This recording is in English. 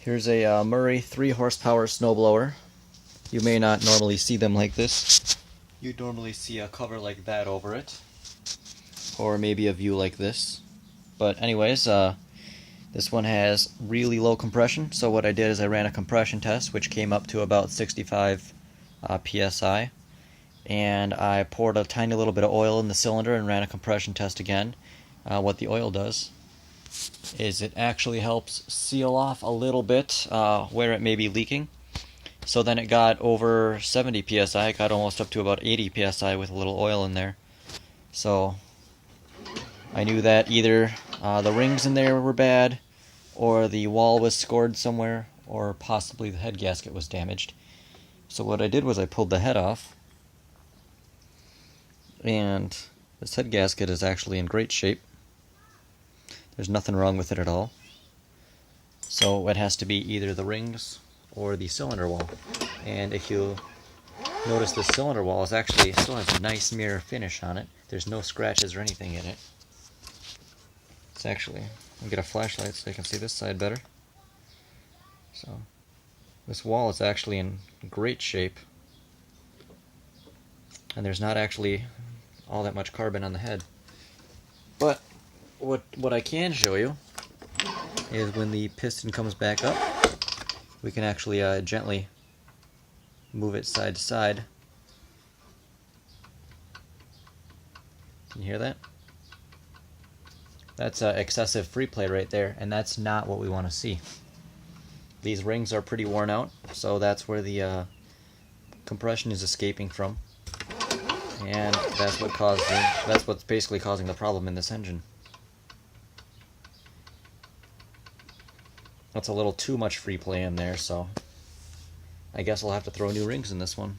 Here's a Murray 3 horsepower snowblower. You may not normally see them like this. You'd normally see a cover like that over it, or maybe a view like this. But anyways, this one has really low compression, so what I did is I ran a compression test which came up to about 65 psi, and I poured a tiny little bit of oil in the cylinder and ran a compression test again. What the oil does is it actually helps seal off a little bit where it may be leaking. So then it got over 70 psi, it got almost up to about 80 psi with a little oil in there. So I knew that either the rings in there were bad, or the wall was scored somewhere, or possibly the head gasket was damaged. So what I did was I pulled the head off, and this head gasket is actually in great shape. There's nothing wrong with it at all. So it has to be either the rings or the cylinder wall. And if you notice, the cylinder wall is actually still has a nice mirror finish on it. There's no scratches or anything in it. It's actually, I'll get a flashlight so you can see this side better. So this wall is actually in great shape, and there's not actually all that much carbon on the head. But what I can show you is when the piston comes back up, we can actually gently move it side to side. Can you hear that? That's excessive free play right there, and that's not what we want to see. These rings are pretty worn out, so that's where the compression is escaping from, and that's what's basically causing the problem in this engine. That's a little too much free play in there, so I guess I'll have to throw new rings in this one.